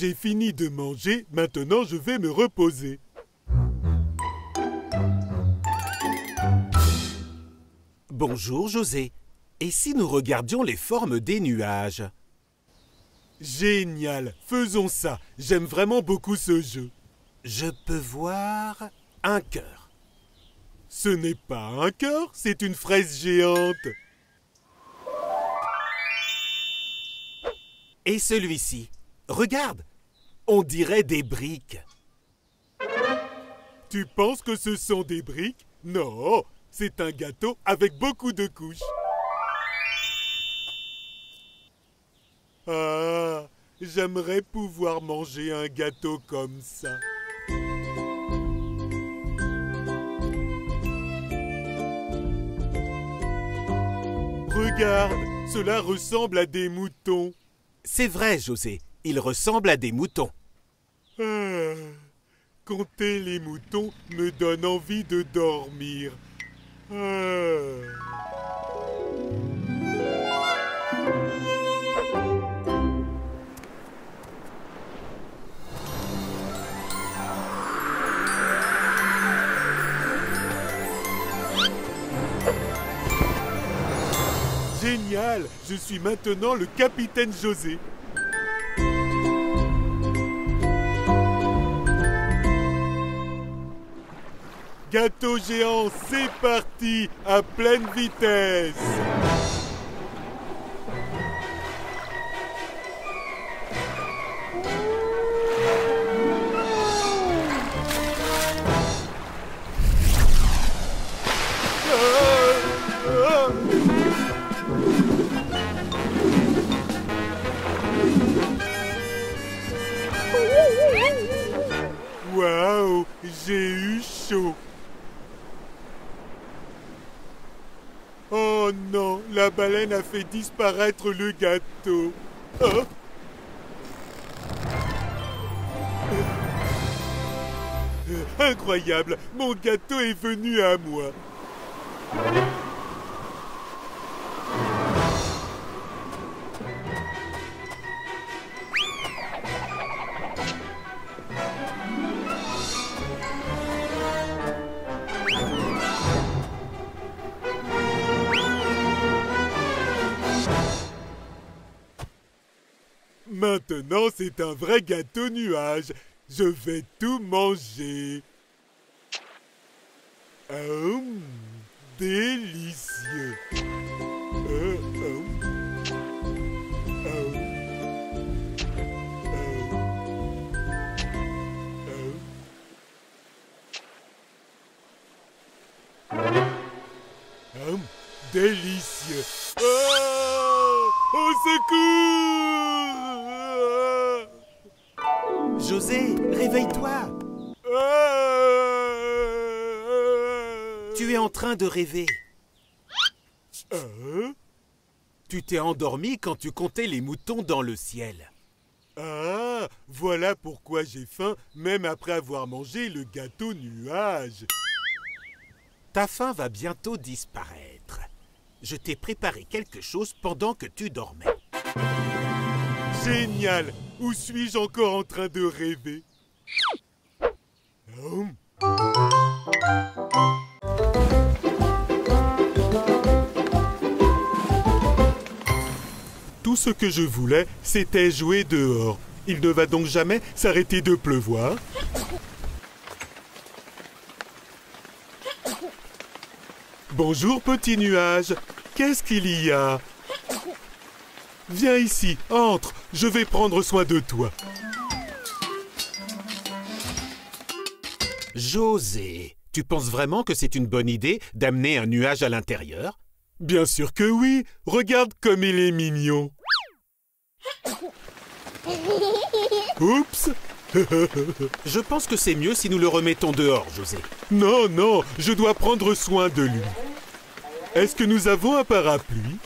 J'ai fini de manger, maintenant je vais me reposer. Bonjour José. Et si nous regardions les formes des nuages? Génial, faisons ça. J'aime vraiment beaucoup ce jeu. Je peux voir un cœur. Ce n'est pas un cœur, c'est une fraise géante. Et celui-ci, regarde, on dirait des briques. Tu penses que ce sont des briques? Non, c'est un gâteau avec beaucoup de couches. Ah, j'aimerais pouvoir manger un gâteau comme ça. Regarde, cela ressemble à des moutons. C'est vrai, José, ils ressemblent à des moutons. Ah, compter les moutons me donne envie de dormir. Ah. Génial! Je suis maintenant le capitaine José. Gâteau géant, c'est parti! À pleine vitesse! Waouh, j'ai eu chaud. Oh non, la baleine a fait disparaître le gâteau. Oh. Incroyable, mon gâteau est venu à moi. Maintenant, c'est un vrai gâteau nuage. Je vais tout manger. Oh, délicieux. Délicieux. Oh, au secours! José, réveille-toi! Tu es en train de rêver. Tu t'es endormi quand tu comptais les moutons dans le ciel. Ah, voilà pourquoi j'ai faim, même après avoir mangé le gâteau nuage. Ta faim va bientôt disparaître. Je t'ai préparé quelque chose pendant que tu dormais. Génial! Où suis-je encore en train de rêver? Tout ce que je voulais, c'était jouer dehors. Il ne va donc jamais s'arrêter de pleuvoir. Bonjour, petit nuage. Qu'est-ce qu'il y a? Viens ici, entre. Je vais prendre soin de toi. José, tu penses vraiment que c'est une bonne idée d'amener un nuage à l'intérieur? Bien sûr que oui. Regarde comme il est mignon. Oups. Je pense que c'est mieux si nous le remettons dehors, José. Non, non, je dois prendre soin de lui. Est-ce que nous avons un parapluie?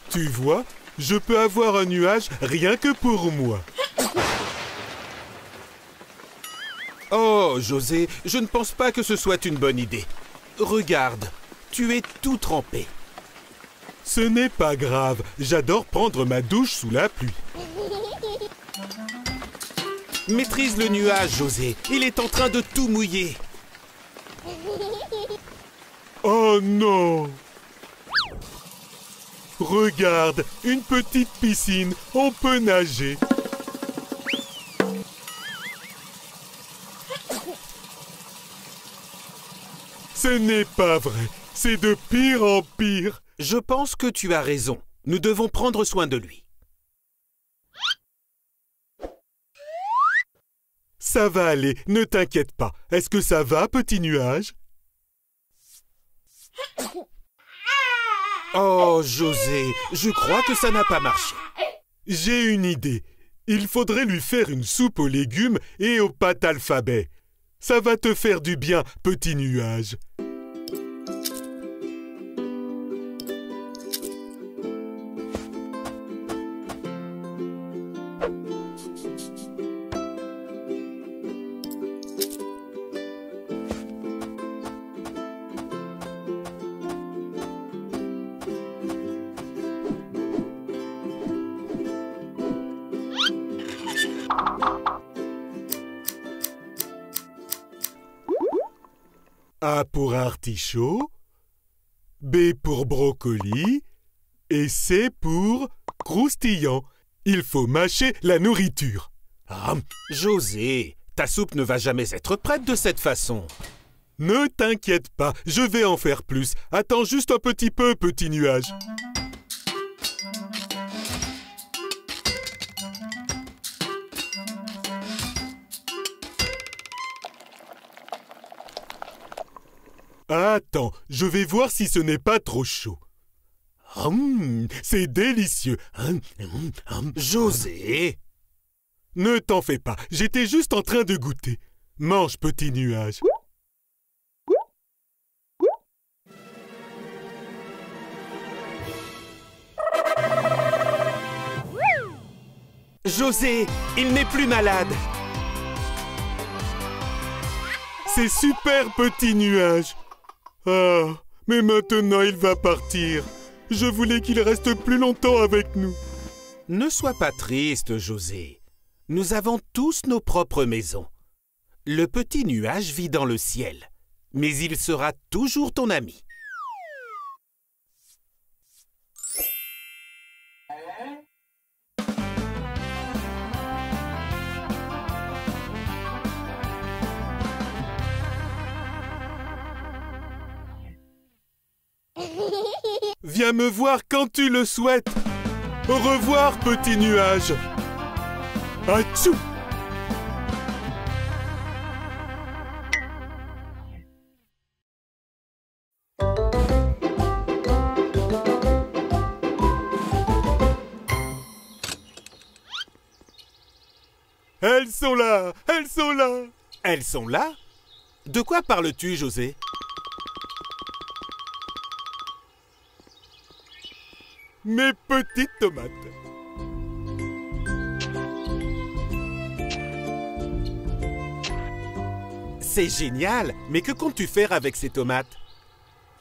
Tu vois, je peux avoir un nuage rien que pour moi. Oh, José, je ne pense pas que ce soit une bonne idée. Regarde, tu es tout trempé. Ce n'est pas grave, j'adore prendre ma douche sous la pluie. Maîtrise le nuage, José. Il est en train de tout mouiller. Oh non! Regarde, une petite piscine, on peut nager. Ce n'est pas vrai, c'est de pire en pire. Je pense que tu as raison. Nous devons prendre soin de lui. Ça va aller, ne t'inquiète pas. Est-ce que ça va, petit nuage? Oh, José, je crois que ça n'a pas marché. J'ai une idée. Il faudrait lui faire une soupe aux légumes et aux pâtes alphabet. Ça va te faire du bien, petit nuage. A pour artichaut, B pour brocoli et C pour croustillant. Il faut mâcher la nourriture. Ah, José, ta soupe ne va jamais être prête de cette façon. Ne t'inquiète pas, je vais en faire plus. Attends juste un petit peu, petit nuage. Attends, je vais voir si ce n'est pas trop chaud. C'est délicieux. José! Ne t'en fais pas, j'étais juste en train de goûter. Mange, petit nuage. José, il n'est plus malade. C'est super, petit nuage. Ah, mais maintenant il va partir. Je voulais qu'il reste plus longtemps avec nous. Ne sois pas triste, José. Nous avons tous nos propres maisons. Le petit nuage vit dans le ciel, mais il sera toujours ton ami. Viens me voir quand tu le souhaites. Au revoir, petit nuage. Atchou! Elles sont là! Elles sont là! Elles sont là? De quoi parles-tu, José? Mes petites tomates. C'est génial! Mais que comptes-tu faire avec ces tomates?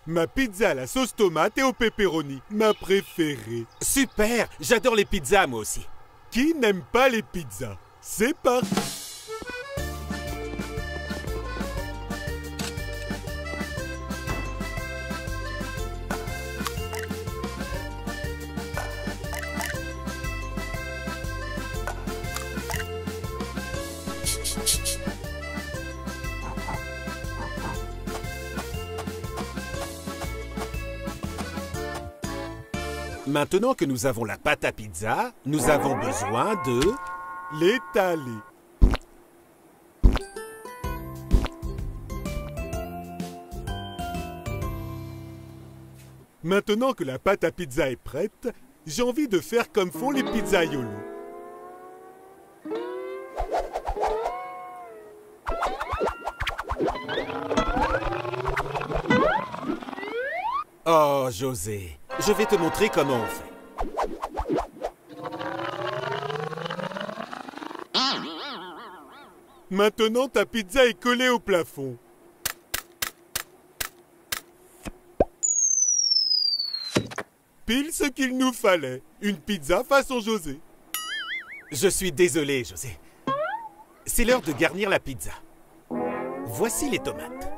Ma pizza à la sauce tomate et au pepperoni, ma préférée. Super! J'adore les pizzas, moi aussi. Qui n'aime pas les pizzas? C'est parti! Maintenant que nous avons la pâte à pizza, nous avons besoin de... l'étaler. Maintenant que la pâte à pizza est prête, j'ai envie de faire comme font les pizzaiolos. Oh, José, je vais te montrer comment on fait. Maintenant, ta pizza est collée au plafond. pile ce qu'il nous fallait. Une pizza façon José. Je suis désolé, José. C'est l'heure de garnir la pizza. Voici les tomates.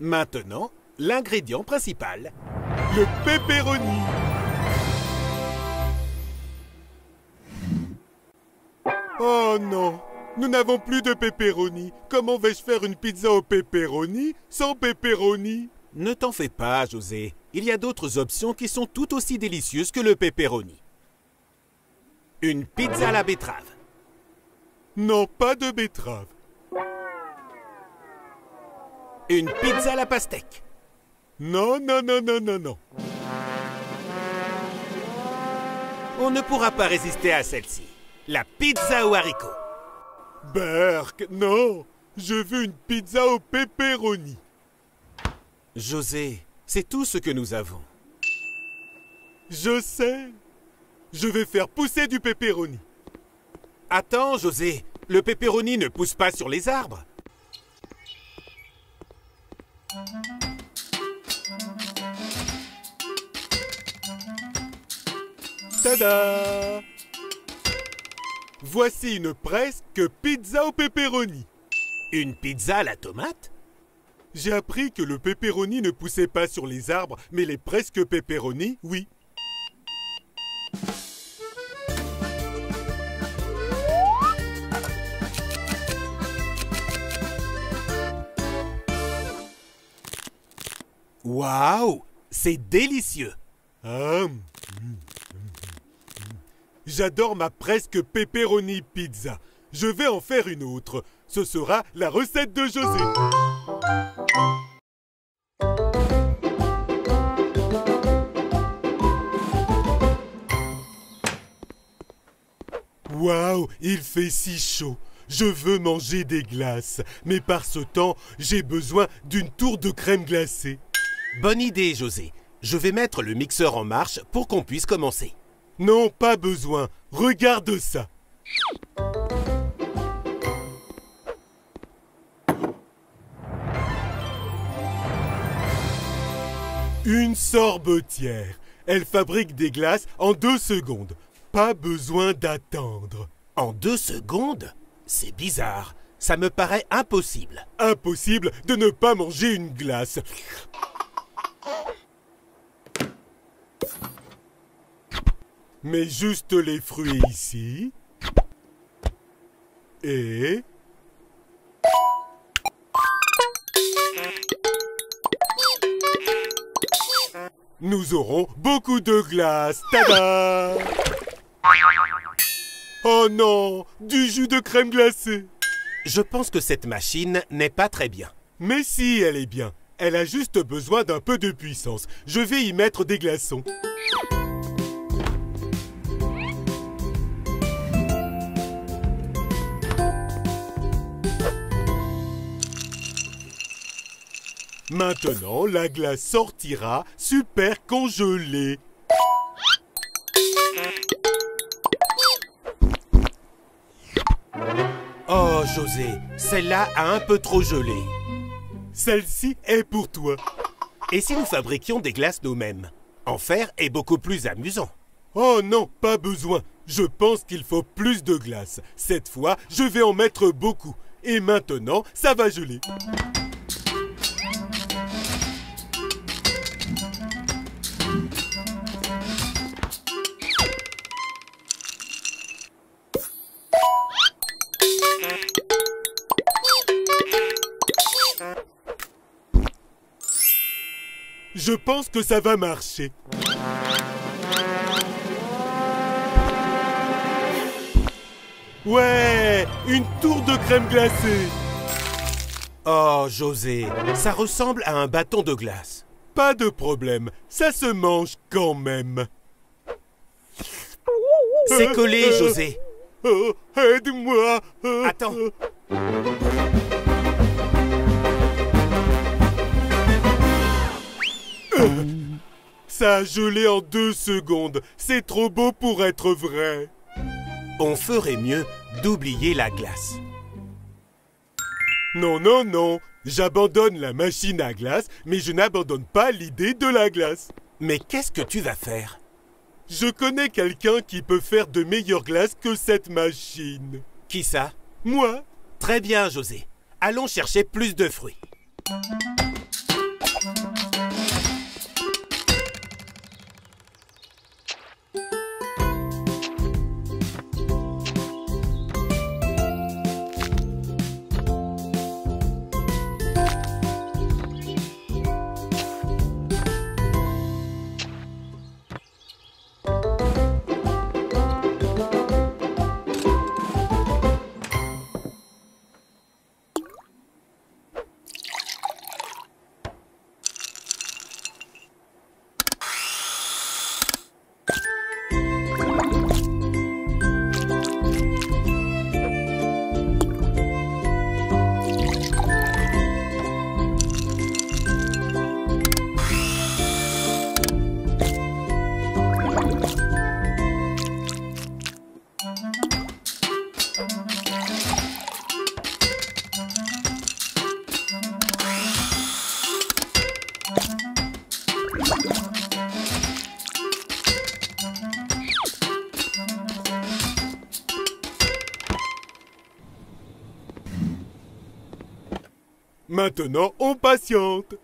Maintenant, l'ingrédient principal. Le pepperoni. Oh non, nous n'avons plus de pepperoni. Comment vais-je faire une pizza au pepperoni sans pepperoni? Ne t'en fais pas, José. Il y a d'autres options qui sont tout aussi délicieuses que le pepperoni. Une pizza à la betterave. Non, pas de betterave. Une pizza à la pastèque. Non, non, non, non, non, non. On ne pourra pas résister à celle-ci. La pizza aux haricots. Berk, non. Je veux une pizza au pepperoni. José, c'est tout ce que nous avons. Je sais. Je vais faire pousser du pepperoni. Attends, José. Le pepperoni ne pousse pas sur les arbres. Tada! Voici une presque pizza au pepperoni. Une pizza à la tomate? J'ai appris que le pepperoni ne poussait pas sur les arbres, mais les presque pepperoni, oui. Waouh! C'est délicieux! J'adore ma presque pepperoni pizza. Je vais en faire une autre. Ce sera la recette de José. Waouh, il fait si chaud. Je veux manger des glaces. Mais par ce temps, j'ai besoin d'une tour de crème glacée. Bonne idée, José. Je vais mettre le mixeur en marche pour qu'on puisse commencer. Non, pas besoin. Regarde ça. Une sorbetière. Elle fabrique des glaces en 2 secondes. Pas besoin d'attendre. En 2 secondes? C'est bizarre. Ça me paraît impossible. Impossible de ne pas manger une glace. Mets juste les fruits ici. Et... nous aurons beaucoup de glace. Tada! Oh non! Du jus de crème glacée. Je pense que cette machine n'est pas très bien. Mais si, elle est bien. Elle a juste besoin d'un peu de puissance. Je vais y mettre des glaçons. Maintenant, la glace sortira super congelée. Oh, José, celle-là a un peu trop gelé. Celle-ci est pour toi. Et si nous fabriquions des glaces nous-mêmes? En faire est beaucoup plus amusant. Oh non, pas besoin. Je pense qu'il faut plus de glace. Cette fois, je vais en mettre beaucoup. Et maintenant, ça va geler. Je pense que ça va marcher. Ouais, une tour de crème glacée. Oh, José, ça ressemble à un bâton de glace. Pas de problème, ça se mange quand même. C'est collé, José. Oh, aide-moi. Attends. Ça a gelé en 2 secondes. C'est trop beau pour être vrai. On ferait mieux d'oublier la glace. Non, non, non. J'abandonne la machine à glace, mais je n'abandonne pas l'idée de la glace. Mais qu'est-ce que tu vas faire? Je connais quelqu'un qui peut faire de meilleures glaces que cette machine. Qui ça? Moi? Très bien, José. Allons chercher plus de fruits. Maintenant, on patiente.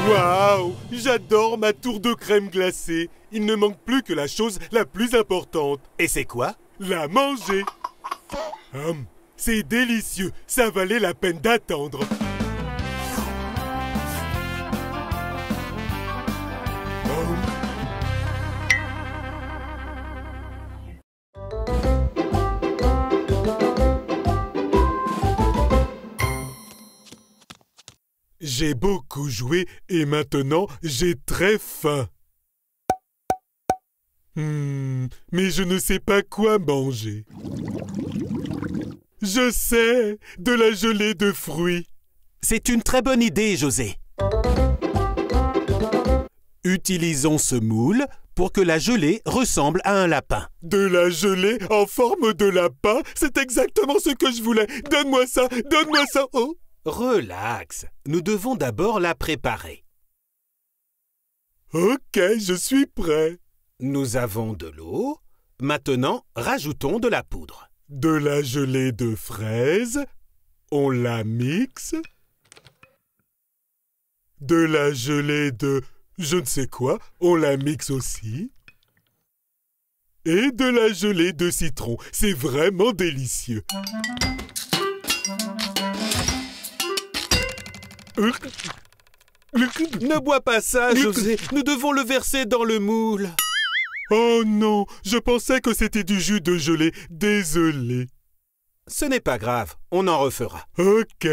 Waouh! J'adore ma tour de crème glacée. Il ne manque plus que la chose la plus importante. Et c'est quoi? La manger. C'est délicieux. Ça valait la peine d'attendre. J'ai beaucoup joué et maintenant j'ai très faim. Mais je ne sais pas quoi manger. Je sais, de la gelée de fruits. C'est une très bonne idée, José. Utilisons ce moule pour que la gelée ressemble à un lapin. De la gelée en forme de lapin? C'est exactement ce que je voulais. Donne-moi ça, donne-moi ça. Oh! Relax, nous devons d'abord la préparer. Ok, je suis prêt. Nous avons de l'eau. Maintenant, rajoutons de la poudre. De la gelée de fraises. On la mixe. De la gelée de je ne sais quoi. On la mixe aussi. Et de la gelée de citron. C'est vraiment délicieux. Ne bois pas ça, José. Nous devons le verser dans le moule. Oh non, je pensais que c'était du jus de gelée. Désolé. Ce n'est pas grave, on en refera. Ok.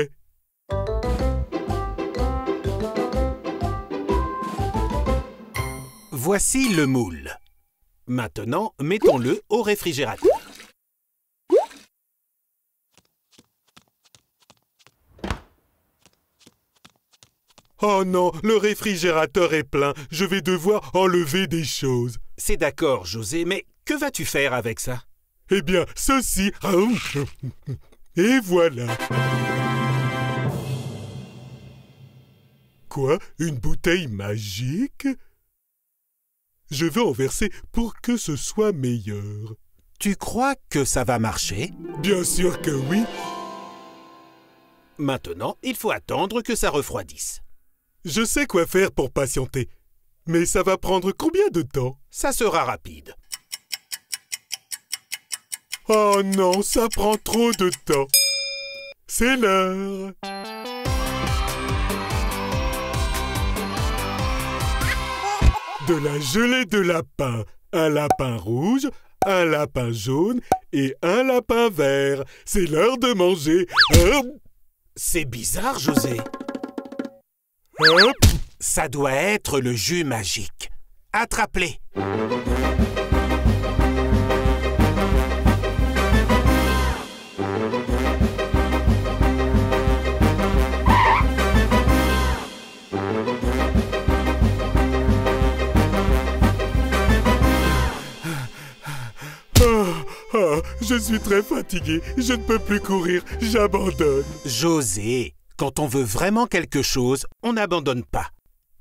Voici le moule. Maintenant, mettons-le au réfrigérateur. Oh non, le réfrigérateur est plein. Je vais devoir enlever des choses. C'est d'accord, José, mais que vas-tu faire avec ça? Eh bien, ceci... Et voilà. Quoi? Une bouteille magique? Je vais en verser pour que ce soit meilleur. Tu crois que ça va marcher? Bien sûr que oui. Maintenant, il faut attendre que ça refroidisse. Je sais quoi faire pour patienter. Mais ça va prendre combien de temps? Ça sera rapide. Oh non, ça prend trop de temps. C'est l'heure. De la gelée de lapin. Un lapin rouge, un lapin jaune et un lapin vert. C'est l'heure de manger. Hop, C'est bizarre, José. hop. Ça doit être le jus magique. Attrape-les. Je suis très fatigué. Je ne peux plus courir. J'abandonne. José, quand on veut vraiment quelque chose, on n'abandonne pas.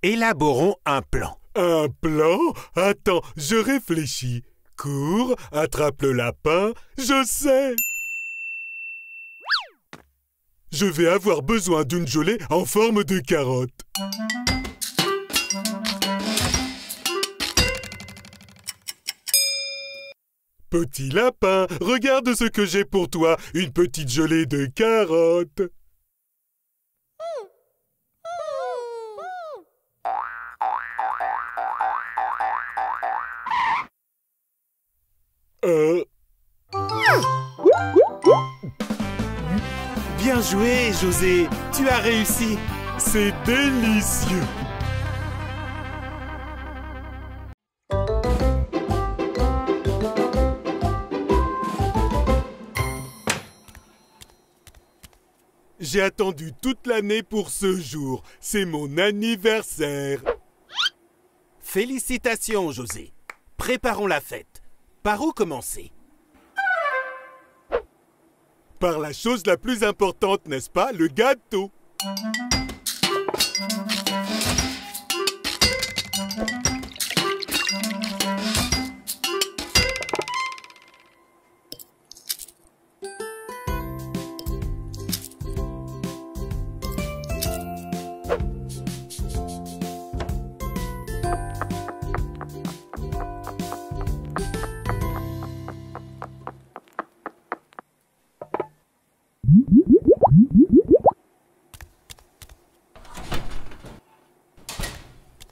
Élaborons un plan. Un plan? Attends, je réfléchis. Cours, attrape le lapin. Je sais. Je vais avoir besoin d'une gelée en forme de carotte. Petit lapin, regarde ce que j'ai pour toi, une petite gelée de carottes. Bien joué, José. Tu as réussi. C'est délicieux. J'ai attendu toute l'année pour ce jour. C'est mon anniversaire. Félicitations, José. Préparons la fête. Par où commencer? Par la chose la plus importante, n'est-ce pas? Le gâteau.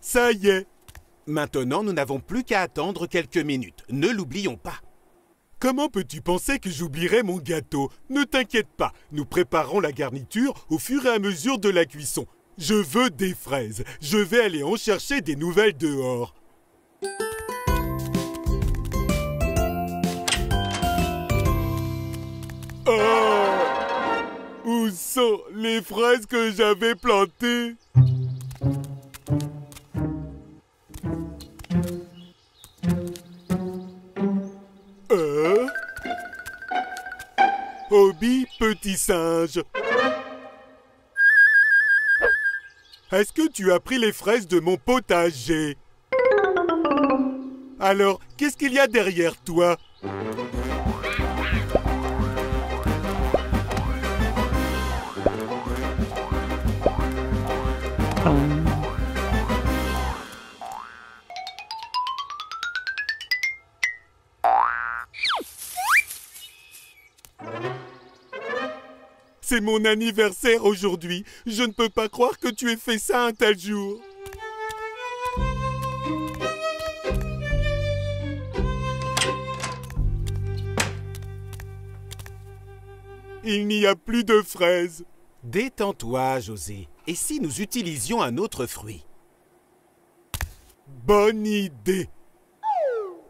Ça y est. Maintenant, nous n'avons plus qu'à attendre quelques minutes. Ne l'oublions pas. Comment peux-tu penser que j'oublierai mon gâteau? Ne t'inquiète pas, nous préparerons la garniture au fur et à mesure de la cuisson. Je veux des fraises. Je vais aller en chercher des nouvelles dehors. Oh! Où sont les fraises que j'avais plantées? Obi, petit singe. Est-ce que tu as pris les fraises de mon potager? Alors, qu'est-ce qu'il y a derrière toi? C'est mon anniversaire aujourd'hui. Je ne peux pas croire que tu aies fait ça un tel jour. Il n'y a plus de fraises. Détends-toi, José. Et si nous utilisions un autre fruit? Bonne idée.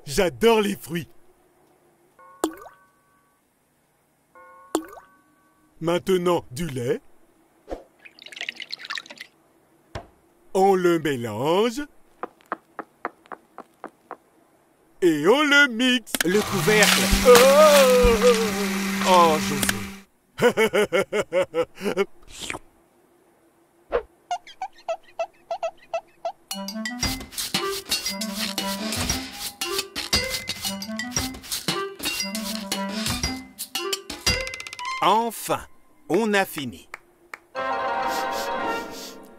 J'adore les fruits. Maintenant, du lait. On le mélange. Et on le mixe. Le couvercle. Oh, Oh, José. on a fini.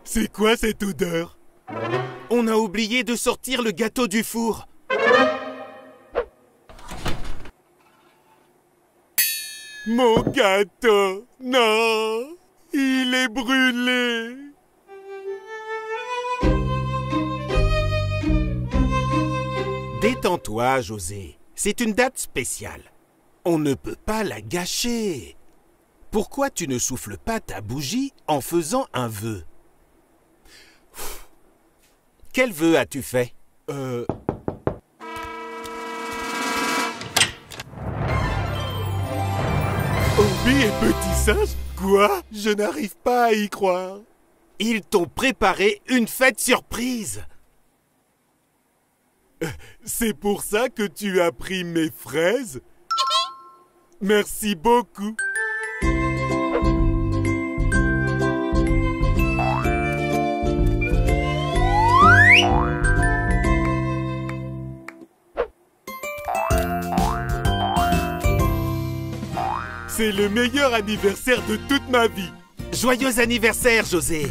C'est quoi cette odeur? On a oublié de sortir le gâteau du four. Mon gâteau! Non! Il est brûlé! Détends-toi, José. C'est une date spéciale. On ne peut pas la gâcher. Pourquoi tu ne souffles pas ta bougie en faisant un vœu? Quel vœu as-tu fait? Obi et Petit Singe? Quoi? Je n'arrive pas à y croire. Ils t'ont préparé une fête surprise. C'est pour ça que tu as pris mes fraises? Merci beaucoup. C'est le meilleur anniversaire de toute ma vie. Joyeux anniversaire, José.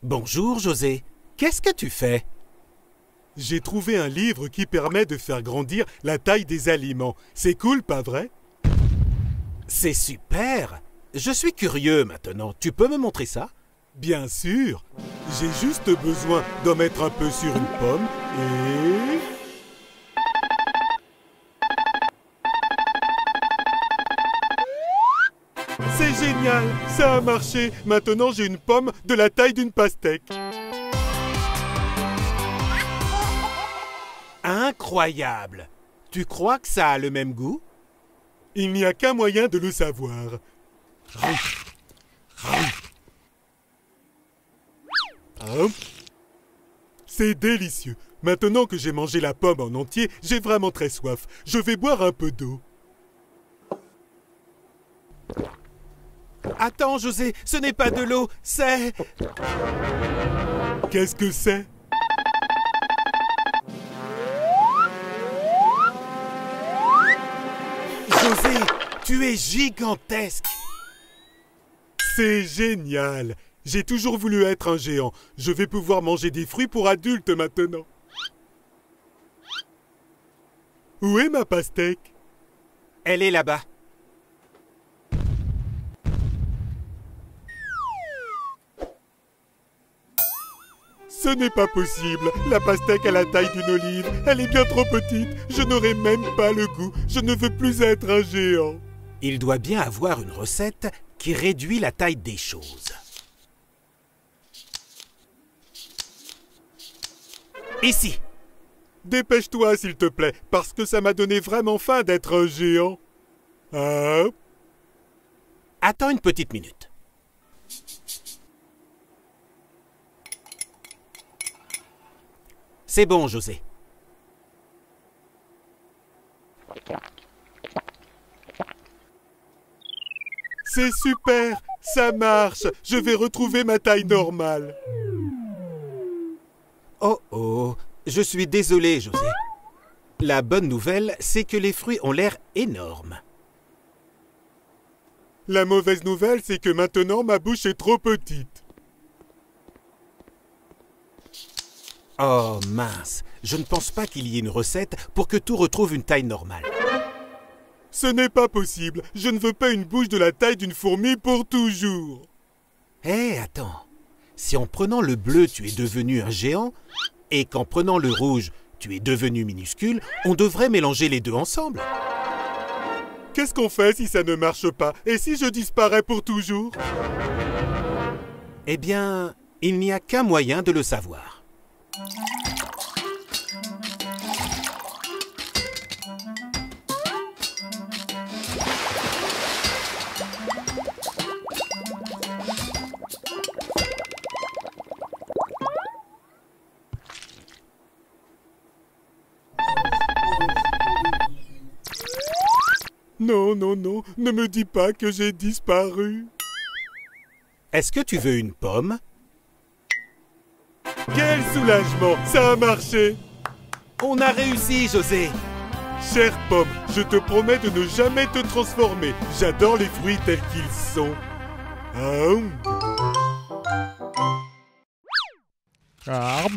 Bonjour, José. Qu'est-ce que tu fais? J'ai trouvé un livre qui permet de faire grandir la taille des aliments. C'est cool, pas vrai? C'est super. Je suis curieux maintenant. Tu peux me montrer ça? Bien sûr. J'ai juste besoin d'en mettre un peu sur une pomme et... C'est génial! Ça a marché! Maintenant, j'ai une pomme de la taille d'une pastèque. Incroyable! Tu crois que ça a le même goût? Il n'y a qu'un moyen de le savoir. C'est délicieux. Maintenant que j'ai mangé la pomme en entier, j'ai vraiment très soif. Je vais boire un peu d'eau. Attends, José, ce n'est pas de l'eau, c'est... Qu'est-ce que c'est? José, tu es gigantesque! C'est génial! J'ai toujours voulu être un géant. Je vais pouvoir manger des fruits pour adultes maintenant. Où est ma pastèque? Elle est là-bas. Ce n'est pas possible. La pastèque a la taille d'une olive. Elle est bien trop petite. Je n'aurai même pas le goût. Je ne veux plus être un géant. Il doit bien avoir une recette qui réduit la taille des choses. Ici. Dépêche-toi, s'il te plaît, parce que ça m'a donné vraiment faim d'être un géant. Ah. Attends une petite minute. C'est bon, José. C'est super, ça marche. Je vais retrouver ma taille normale. Oh, je suis désolé, José. La bonne nouvelle, c'est que les fruits ont l'air énormes. La mauvaise nouvelle, c'est que maintenant ma bouche est trop petite. Oh mince, je ne pense pas qu'il y ait une recette pour que tout retrouve une taille normale. Ce n'est pas possible. Je ne veux pas une bouche de la taille d'une fourmi pour toujours. Hé, attends. Si en prenant le bleu, tu es devenu un géant, et qu'en prenant le rouge, tu es devenu minuscule, on devrait mélanger les deux ensemble. Qu'est-ce qu'on fait si ça ne marche pas? Et si je disparais pour toujours? Eh bien, il n'y a qu'un moyen de le savoir. Non, non, non, ne me dis pas que j'ai disparu. Est-ce que tu veux une pomme? Quel soulagement, ça a marché. On a réussi, José. Chère pomme, je te promets de ne jamais te transformer. J'adore les fruits tels qu'ils sont. Ah.